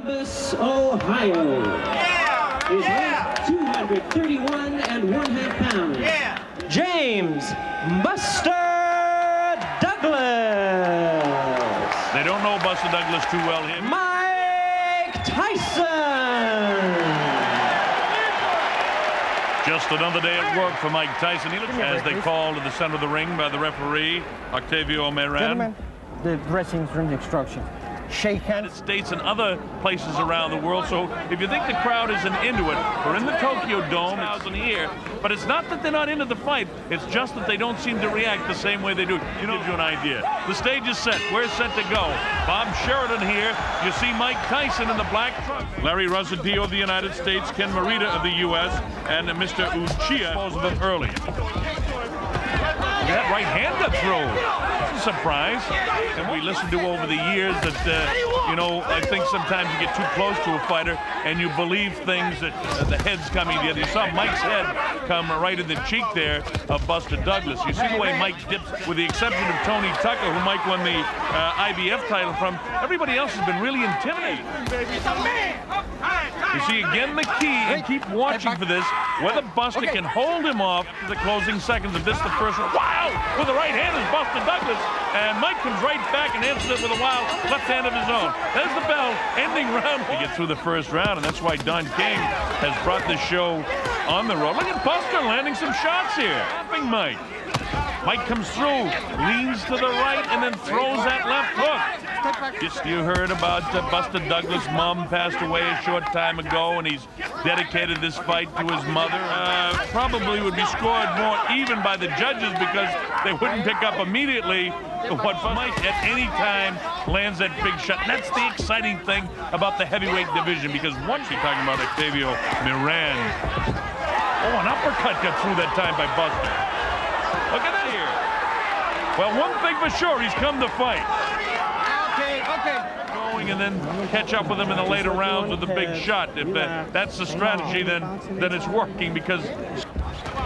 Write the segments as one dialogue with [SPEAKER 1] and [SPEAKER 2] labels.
[SPEAKER 1] Columbus, Ohio. Is weight 231 1/2 pounds. James Buster Douglas.
[SPEAKER 2] They don't know Buster Douglas too well here.
[SPEAKER 1] Mike Tyson.
[SPEAKER 2] Just another day at work for Mike Tyson. He looks as they call to the center of the ring by the referee, Octavio Meran.
[SPEAKER 3] Gentlemen, the dressing room instruction. Shake hands.
[SPEAKER 2] United States and other places around the world. So if you think the crowd isn't into it, we're in the Tokyo Dome, it's here. But it's not that they're not into the fight. It's just that they don't seem to react the same way they do. You know, give you an idea. The stage is set. We're set to go. Bob Sheridan here. You see Mike Tyson in the black truck. Larry Rosadio of the United States, Ken Morita of the U.S., and Mr. Uchiha of them early. That right hand got through. It's a surprise. And we listened to over the years that, you know, I think sometimes you get too close to a fighter and you believe things that the head's coming together. You saw Mike's head come right in the cheek there of Buster Douglas. You see the way Mike dips, with the exception of Tony Tucker, who Mike won the IBF title from. Everybody else has been really intimidating. You see, again, the key, and keep watching for this, whether Buster can hold him off to the closing seconds of this, the first one. Wow! With the right hand is Buster Douglas, and Mike comes right back and answers it with a wild left hand of his own. There's the bell, ending round. To get through the first round, and that's why Don King has brought this show on the road. Look at Buster landing some shots here. Tapping Mike. Mike comes through, leans to the right, and then throws that left hook. You heard about Buster Douglas' mom passed away a short time ago, and he's dedicated this fight to his mother. Probably would be scored more even by the judges because they wouldn't pick up immediately what Mike at any time lands that big shot. And that's the exciting thing about the heavyweight division, because once you're talking about Octavio Meran. Oh, an uppercut got through that time by Buster. Look at that here. Well, one thing for sure, he's come to fight.
[SPEAKER 3] Okay.
[SPEAKER 2] Going and then catch up with him in the later rounds with a big shot. If that's the strategy, then it's working, because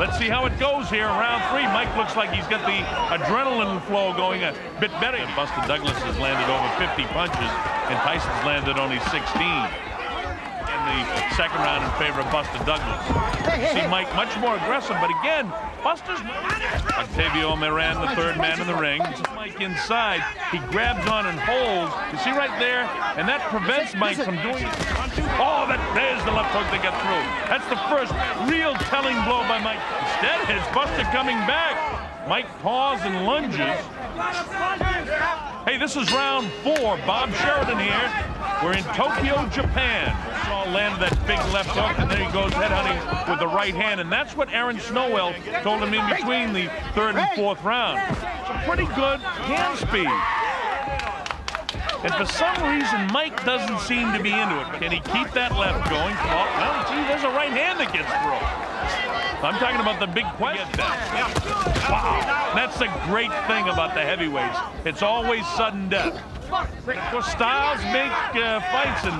[SPEAKER 2] let's see how it goes here. Round 3, Mike looks like he's got the adrenaline flow going a bit better. Buster Douglas has landed over 50 punches, and Tyson's landed only 16. The second round in favor of Buster Douglas. See Mike much more aggressive, but again, Buster's Octavio Meran, the third man in the ring. Mike inside, he grabs on and holds. You see right there, and that prevents Mike from doing it. Oh, there's the left hook that got through. That's the first real telling blow by Mike. Instead, it's Buster coming back. Mike paws and lunges. Hey, this is round 4. Bob Sheridan here. We're in Tokyo, Japan. Saul landed that big left hook, and then he goes headhunting with the right hand, and that's what Aaron Snowell told him in between the 3rd and 4th round. Some pretty good hand speed. And for some reason, Mike doesn't seem to be into it. Can he keep that left going? Well, see, there's a right hand that gets through. I'm talking about the big question. Wow, that's the great thing about the heavyweights. It's always sudden death. Of course, styles make fights, and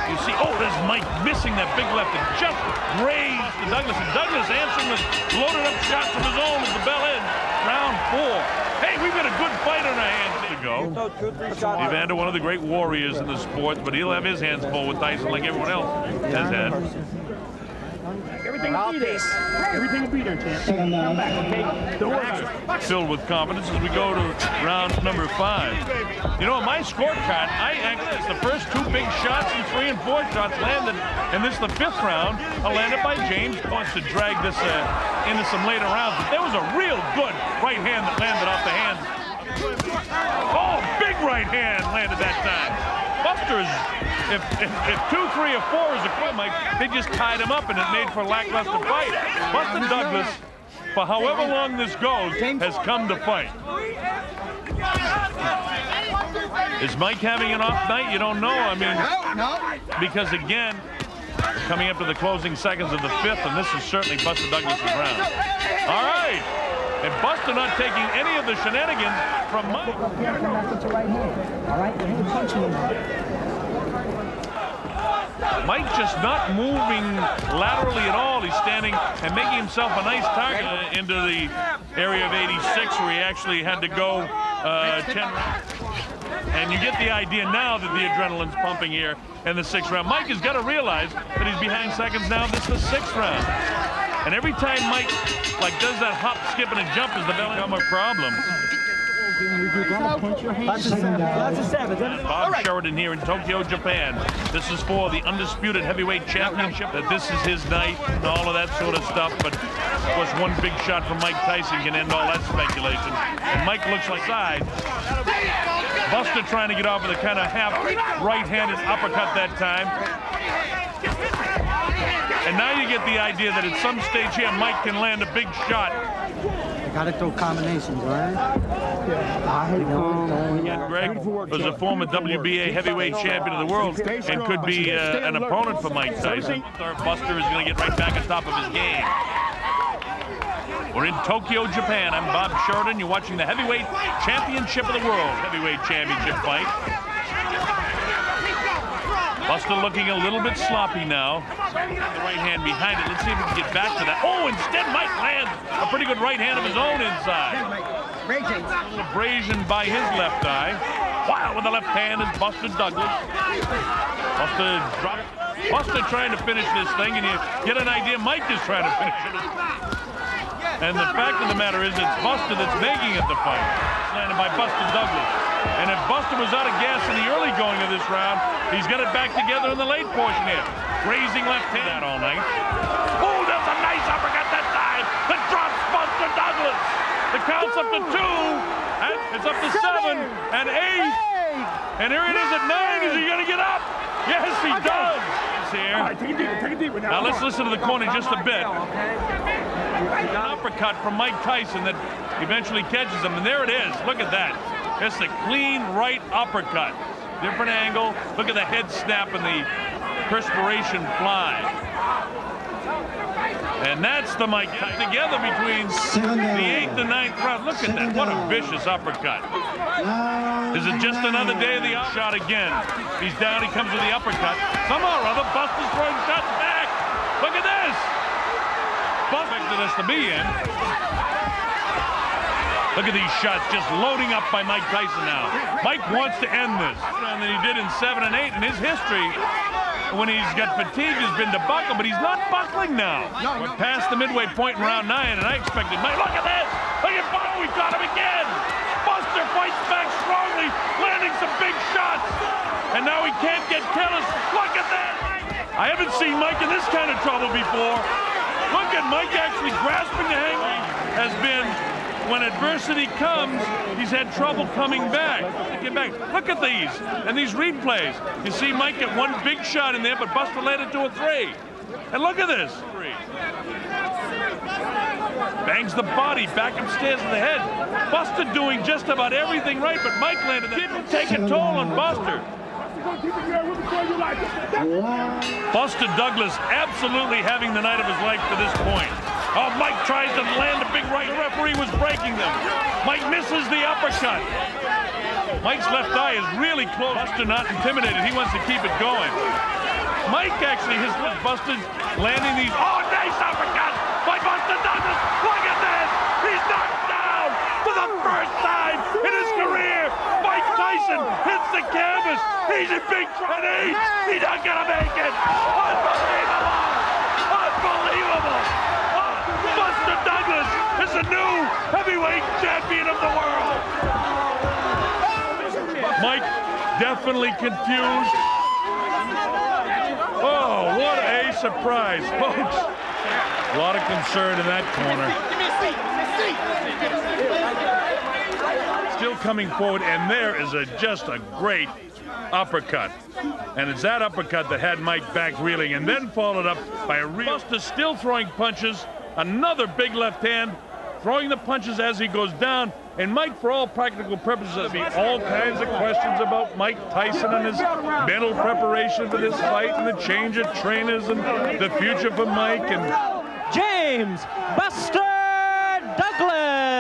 [SPEAKER 2] you see, oh, there's Mike missing that big left and just grazed to Douglas. And Douglas answering with loaded up shots of his own as the bell ends. Round 4. Hey, we've got a good fight on our hands to go. Evander, one of the great warriors in the sport, but he'll have his hands full with Tyson like everyone else has had.
[SPEAKER 4] Everything will be there. Everything will be there, champ. Come back, okay? Don't worry.
[SPEAKER 2] Filled with confidence as we go to round number 5. You know, on my scorecard, it's the first 2 big shots and 3 and 4 shots landed, and this is the 5th round, landed by James. Wants to drag this into some later rounds, but there was a real good right hand that landed off the hands. Oh, big right hand landed that time. Buster's, if 2, 3, or 4 is a quit, Mike, they just tied him up and it made for a lackluster fight. Buster Douglas, for however long this goes, has come to fight. Is Mike having an off night? You don't know. I mean, because again, we're coming up to the closing seconds of the 5th, and this is certainly Buster Douglas' round. All right. And Buster not taking any of the shenanigans from Mike. Mike just not moving laterally at all. He's standing and making himself a nice target into the area of 86, where he actually had to go 10 rounds. And you get the idea now that the adrenaline's pumping here in the 6th round. Mike has got to realize that he's behind seconds now. This is the 6th round. And every time Mike does that hop, skip, and a jump, is the belly become a problem.
[SPEAKER 3] That's a 7.
[SPEAKER 2] Bob Sheridan here in Tokyo, Japan. This is for the undisputed heavyweight championship. That this is his night and all of that sort of stuff. But of course, one big shot from Mike Tyson can end all that speculation. And Mike looks like side. Buster trying to get off with a kind of half right-handed uppercut that time. And now you get the idea that at some stage here, Mike can land a big shot.
[SPEAKER 3] You gotta throw combinations, right?
[SPEAKER 2] Greg was a former WBA heavyweight champion of the world and could be an opponent for Mike Tyson. Buster is going to get right back on top of his game. We're in Tokyo, Japan. I'm Bob Sheridan. You're watching the heavyweight championship of the world. Heavyweight championship fight. Buster looking a little bit sloppy now. The right hand behind it. Let's see if he can get back to that. Oh, instead Mike lands a pretty good right hand of his own inside. A little abrasion by his left eye. Wow, with the left hand is Buster Douglas. Buster dropped. Buster trying to finish this thing, and you get an idea Mike is trying to finish it. And the fact of the matter is it's Buster that's making it the fight. It's landed by Buster Douglas. And if Buster was out of gas in the early going of this round, he's got it back together in the late portion here. Raising left hand all night. Oh, that's a nice uppercut that time. That drops Buster Douglas. The count's up to 2. And it's up to 7 and 8. And here it is at 9. Is he going to get up? Yes, he does. Here.
[SPEAKER 4] All right, take it deeper
[SPEAKER 2] Now let's listen to the corner just a bit. An uppercut from Mike Tyson that eventually catches him, and there it is. Look at that. It's a clean right uppercut. Different angle. Look at the head snap and the perspiration fly. And that's the Mike Tyson together between the 8th and 9th round. Look at that. What a vicious uppercut. Is it just another day of the shot again? He's down. He comes with the uppercut. Somehow or other, Buster's throwing shots back. Look at this. Buster expected us to be in. Look at these shots just loading up by Mike Tyson now. Mike wants to end this. And he did in 7 and 8 in his history. When he's got fatigue, has been to buckle, but he's not buckling now. We're past the midway point in round 9, and I expected Mike. Look at this! Look at Buster, we got him again! Buster fights back strongly, landing some big shots. And now he can't get careless. Look at that! I haven't seen Mike in this kind of trouble before. Look at Mike actually grasping the hang. Has been, when adversity comes, he's had trouble coming back. Look at these, and these replays. You see Mike get one big shot in there, but Buster landed to a 3. And look at this. Bangs the body back upstairs in the head. Buster doing just about everything right, but Mike landed. Didn't take a toll on Buster. Buster Douglas absolutely having the night of his life to this point. Oh, Mike tries to land a big right. The referee was breaking them. Mike misses the uppercut. Mike's left eye is really close. Buster not intimidated. He wants to keep it going. Mike actually, his left Buster landing these. Oh, nice uppercut by Buster Douglas. Look at this. He's knocked down for the first time in his career. Mike Tyson hits the canvas. He's in big trouble. He's not going to make it. Unbelievable. Unbelievable. Buster Douglas is the new heavyweight champion of the world. Mike definitely confused. Oh, what a surprise, folks. A lot of concern in that corner. Still coming forward, and there is just a great uppercut. And it's that uppercut that had Mike back reeling, and then followed up by a Buster still throwing punches. Another big left hand, throwing the punches as he goes down. And Mike, for all practical purposes, there'll be all kinds of questions about Mike Tyson and his mental preparation for this fight and the change of trainers and the future for Mike. And
[SPEAKER 1] James Buster Douglas.